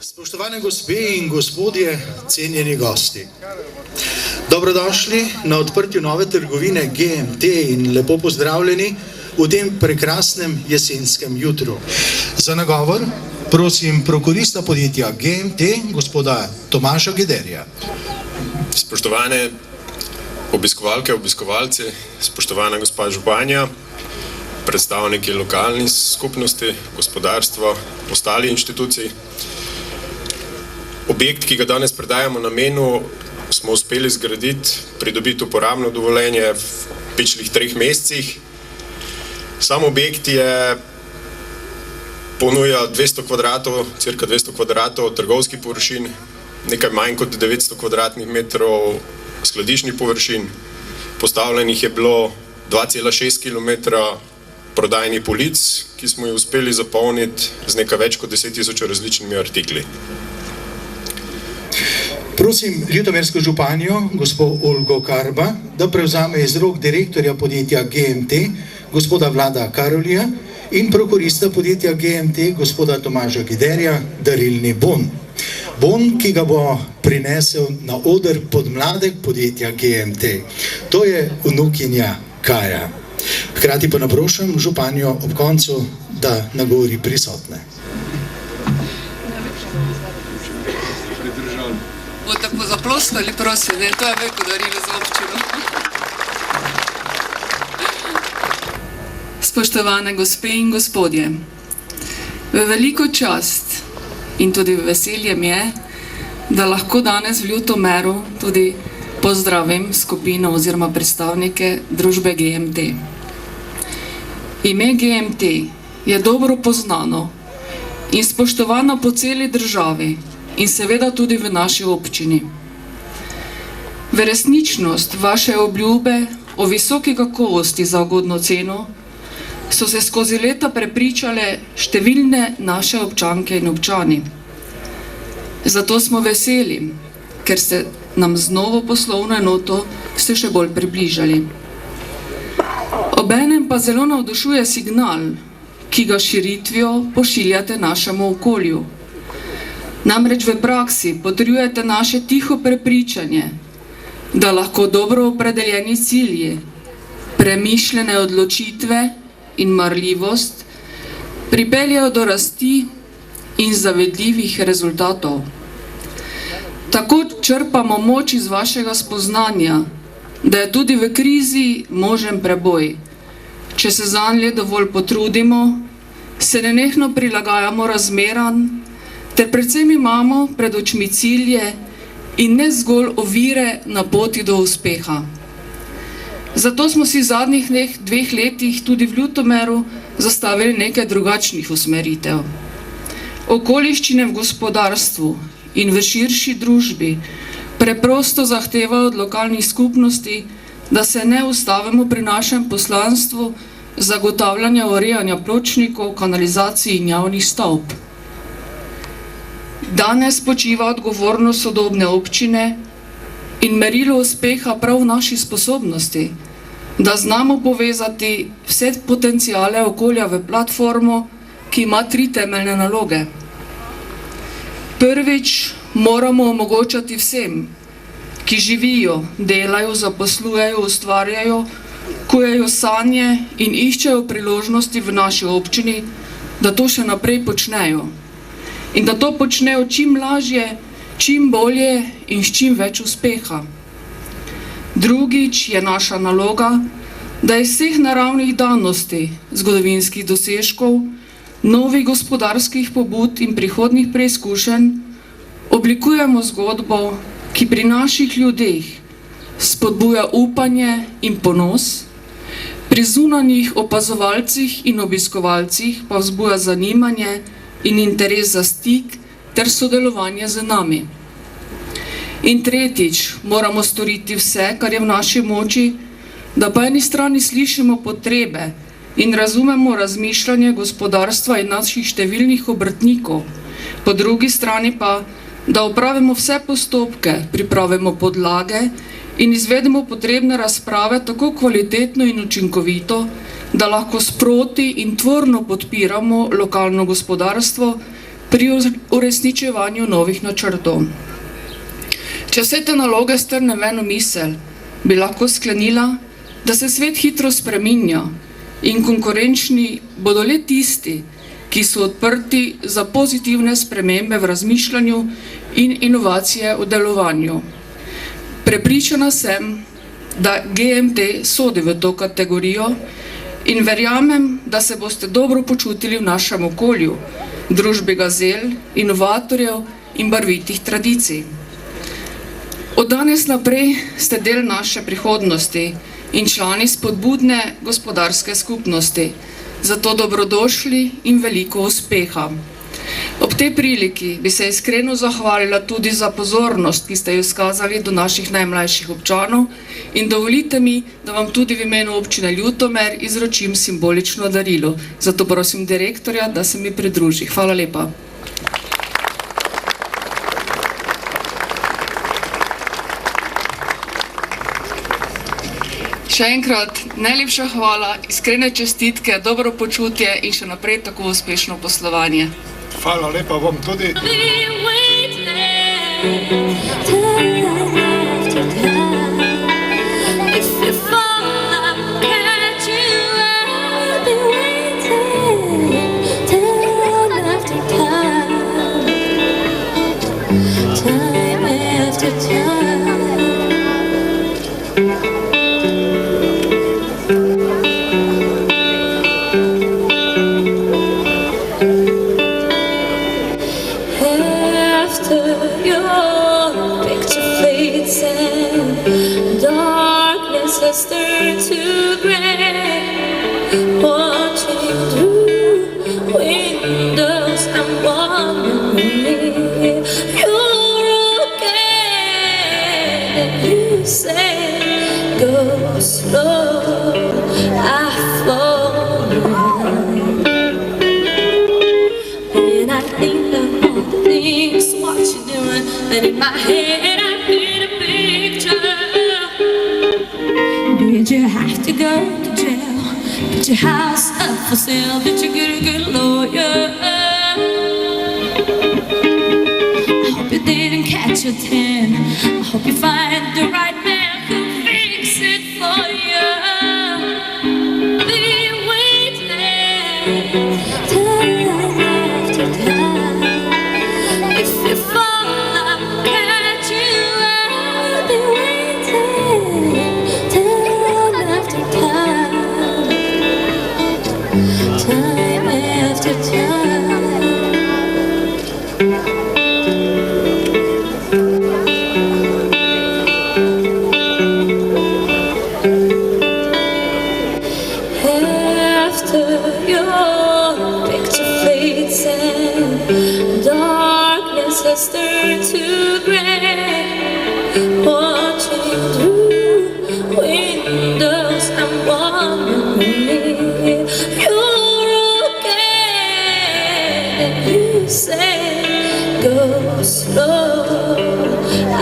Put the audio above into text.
Spoštovane gospe in gospodje, cenjeni gosti. Dobrodošli na odprtju nove trgovine GMT in lepo pozdravljeni v tem prekrasnem jesenskem jutru. Za nagovor prosim prokurista podjetja GMT, gospoda Tomaža Giderja. Spoštovane obiskovalke, obiskovalci, spoštovana gospa županja, predstavniki lokalnih skupnosti, gospodarstva, ostali inštitucij. Objekt, ki ga danes predajamo namenu, smo uspeli zgraditi, pridobiti uporabno dovoljenje v pičlih 3 mesecih. Sam objekt ponuja 200 kvadratov, cirka 200 kvadratov trgovskih površin, nekaj manj kot 900 kvadratnih metrov skladiščnih površin. Postavljenih je bilo 2,6 km prodajnih polic, ki smo jih uspeli zapolniti z nekaj več kot 10 tisoč različnimi artikli. Prosim ljutomersko županjo, gospod Olgo Karba, da prevzame iz rok direktorja podjetja GMT, gospoda Vlada Karolija, in prokurista podjetja GMT, gospoda Tomaža Giderja, darilni bon. Bon, ki ga bo prinesel na oder podmladek podjetja GMT. To je vnukinja Kaja. Hkrati pa naprošam županjo ob koncu, da nagovori prisotne. Boste zaploskali, prosim, ne? To je veliko darilo za občino. Spoštovane gospe in gospodje, v veliko čast in tudi veselje mi je, da lahko danes v Ljutomeru tudi pozdravim skupino oziroma predstavnike družbe GMT. Ime GMT je dobro poznano in spoštovano po celi državi in seveda tudi v naši občini. V resničnost vaše obljube o visoki kakovosti za ugodno ceno so se skozi leta prepričale številne naše občanke in občani. Zato smo veseli, ker ste nam z novo poslovno enoto se še bolj približali. Obenem pa zelo navdušuje signal, ki ga širitvijo pošiljate našemu okolju. Namreč v praksi potrjujete naše tiho prepričanje, da lahko dobro opredeljeni cilji, premišljene odločitve in marljivost pripeljejo do rasti in zavedljivih rezultatov. Tako črpamo moč iz vašega spoznanja, da je tudi v krizi možen preboj, če se zanj le dovolj potrudimo, se nenehno prilagajamo razmeram, ter predvsem imamo pred očmi cilje in ne zgolj ovire na poti do uspeha. Zato smo si v zadnjih 2 letih tudi v Ljutomeru zastavili nekaj drugačnih usmeritev. Okoliščine v gospodarstvu in v širši družbi preprosto zahtevajo od lokalnih skupnosti, da se ne ustavimo pri našem poslanstvu zagotavljanja urejanja pločnikov, kanalizacij in javnih stavb. Danes počiva odgovornost sodobne občine in merilo uspeha prav v naši sposobnosti, da znamo povezati vse potencijale okolja v platformo, ki ima 3 temeljne naloge. Prvič, moramo omogočati vsem, ki živijo, delajo, zaposlujejo, ustvarjajo, kujejo sanje in iščejo priložnosti v naši občini, da to še naprej počnejo. In da to počnejo čim lažje, čim bolje in s čim več uspeha. Drugič je naša naloga, da iz vseh naravnih danosti, zgodovinskih dosežkov, novih gospodarskih pobud in prihodnjih preizkušenj oblikujemo zgodbo, ki pri naših ljudeh spodbuja upanje in ponos, pri zunanjih opazovalcih in obiskovalcih pa vzbuja zanimanje in interes za stik ter sodelovanje z nami. In tretjič, moramo storiti vse, kar je v naši moči, da po eni strani slišimo potrebe in razumemo razmišljanje gospodarstva in naših številnih obrtnikov, po drugi strani pa, da opravimo vse postopke, pripravimo podlage in izvedemo potrebne razprave tako kvalitetno in učinkovito, da lahko sproti in tvorno podpiramo lokalno gospodarstvo pri uresničevanju novih načrtov. Če vse te naloge strnem v eno misel, bi lahko sklenila, da se svet hitro spreminja in konkurenčni bodo le tisti, ki so odprti za pozitivne spremembe v razmišljanju in inovacije v delovanju. Prepričana sem, da GMT sodi v to kategorijo in verjamem, da se boste dobro počutili v našem okolju, družbi gazel, inovatorjev in barvitih tradicij. Od danes naprej ste del naše prihodnosti in člani spodbudne gospodarske skupnosti, zato dobrodošli in veliko uspeha. Ob tej priliki bi se iskreno zahvalila tudi za pozornost, ki ste jo izkazali do naših najmlajših občanov in dovolite mi, da vam tudi v imenu občine Ljutomer izročim simbolično darilo. Zato prosim direktorja, da se mi pridruži. Hvala lepa. Še enkrat najlepša hvala, iskrene čestitke, dobro počutje in še naprej tako uspešno poslovanje. Hvala lepa vam tudi. Stirred to gray, watching through windows and wondering you're okay. And you say go slow, I fall behind. When I think of all the things what you're doing, then in my head I paint a picture. Did you have to go to jail? Put your house up for sale? Did you get a good lawyer? I hope you didn't catch a 10. I hope you find the right man who'll fix it for you. Be waiting time after time. If you fall, I'll catch you. I'll be waiting. Time after time. After your picture fades and darkness has turned to gray, watching through windows I'm wondering you're okay. And you say go slow, I